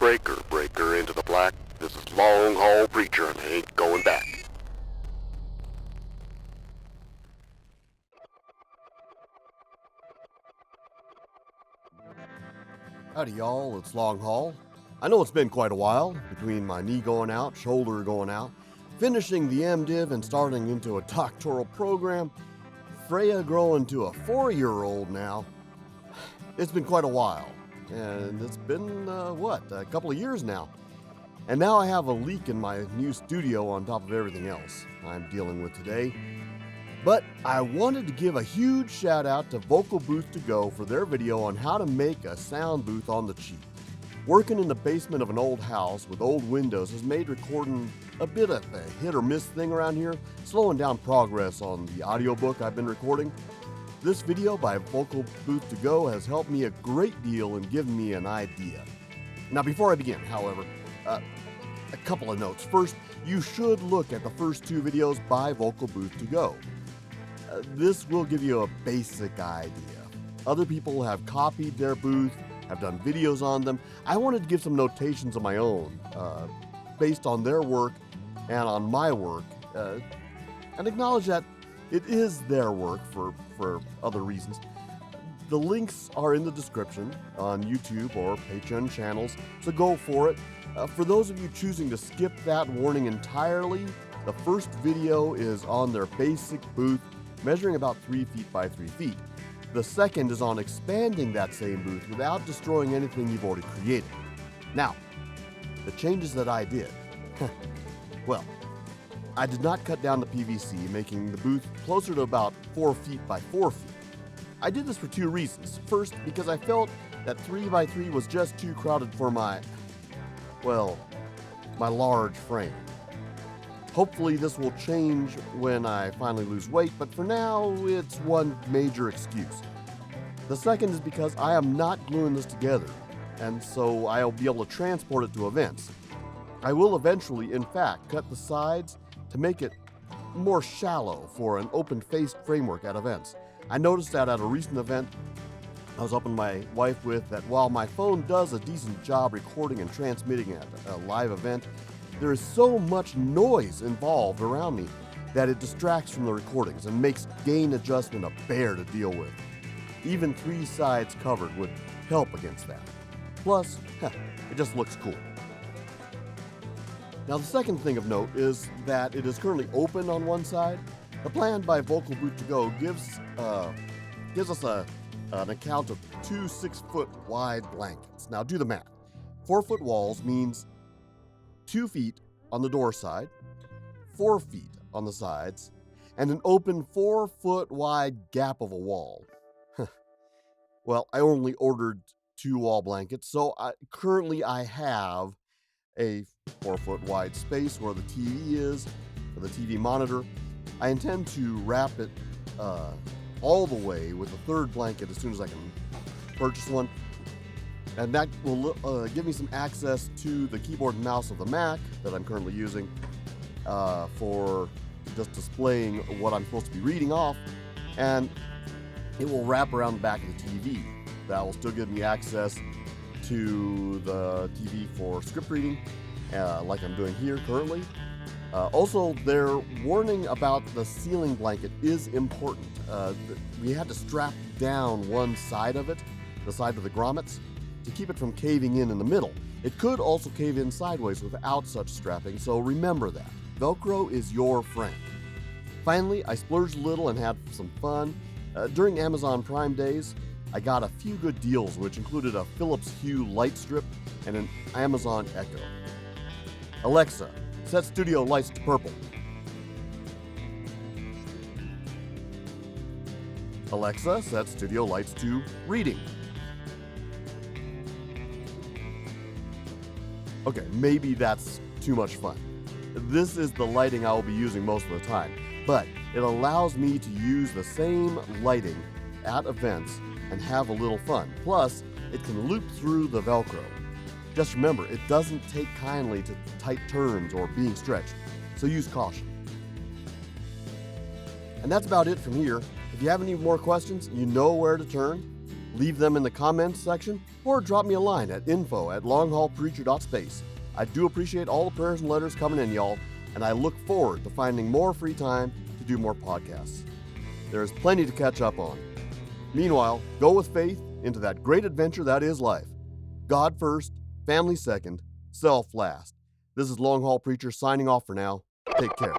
breaker, breaker into the black. This is Longhaul Preacher and I ain't going back. Howdy y'all, it's Longhaul. I know it's been quite a while between my knee going out, shoulder going out, finishing the MDiv and starting into a doctoral program, Freya growing to a 4-year-old now. It's been quite a while, and it's been, a couple of years now. And now I have a leak in my new studio on top of everything else I'm dealing with today. But I wanted to give a huge shout out to Vocal Booth To Go for their video on how to make a sound booth on the cheap. Working in the basement of an old house with old windows has made recording a bit of a hit or miss thing around here, slowing down progress on the audiobook I've been recording. This video by Vocal Booth To Go has helped me a great deal and given me an idea. Now before I begin, however, a couple of notes. First, you should look at the first 2 videos by Vocal Booth To Go. This will give you a basic idea. Other people have copied their booth, have done videos on them. I wanted to give some notations of my own, based on their work and on my work, and acknowledge that it is their work for other reasons. The links are in the description on YouTube or Patreon channels, so go for it. For those of you choosing to skip that warning entirely, the first video is on their basic booth, measuring about 3 feet by 3 feet. The second is on expanding that same booth without destroying anything you've already created. Now, the changes that I did. Well, I did not cut down the PVC, making the booth closer to about 4 feet by 4 feet. I did this for 2 reasons. First, because I felt that 3 by 3 was just too crowded for my large frame. Hopefully this will change when I finally lose weight, but for now, it's one major excuse. The second is because I am not gluing this together, and so I'll be able to transport it to events. I will eventually, in fact, cut the sides to make it more shallow for an open-faced framework at events. I noticed that at a recent event I was helping my wife with, that while my phone does a decent job recording and transmitting at a live event, there is so much noise involved around me that it distracts from the recordings and makes gain adjustment a bear to deal with. Even 3 sides covered would help against that. Plus, it just looks cool. Now the second thing of note is that it is currently open on one side. The plan by Vocal Booth To Go gives us an account of 2 6-foot wide blankets. Now do the math. 4-foot walls means 2 feet on the door side, 4 feet on the sides, and an open 4-foot wide gap of a wall. Well, I only ordered 2 wall blankets, so currently I have a 4-foot wide space where the TV is, or the TV monitor. I intend to wrap it all the way with a 3rd blanket as soon as I can purchase one. And that will give me some access to the keyboard and mouse of the Mac that I'm currently using for just displaying what I'm supposed to be reading off. And it will wrap around the back of the TV. That will still give me access to the TV for script reading, like I'm doing here currently. Also, their warning about the ceiling blanket is important. We had to strap down one side of it, the side of the grommets, to keep it from caving in the middle. It could also cave in sideways without such strapping, so remember that. Velcro is your friend. Finally, I splurged a little and had some fun. During Amazon Prime days, I got a few good deals, which included a Philips Hue light strip and an Amazon Echo. Alexa, set studio lights to purple. Alexa, set studio lights to reading. Okay, maybe that's too much fun. This is the lighting I will be using most of the time, but it allows me to use the same lighting at events and have a little fun. Plus, it can loop through the Velcro. Just remember, it doesn't take kindly to tight turns or being stretched, so use caution. And that's about it from here. If you have any more questions, you know where to turn. Leave them in the comments section or drop me a line at info@longhaulpreacher.space. I do appreciate all the prayers and letters coming in, y'all, and I look forward to finding more free time to do more podcasts. There is plenty to catch up on. Meanwhile, go with faith into that great adventure that is life. God first, family second, self last. This is Longhaul Preacher signing off for now. Take care.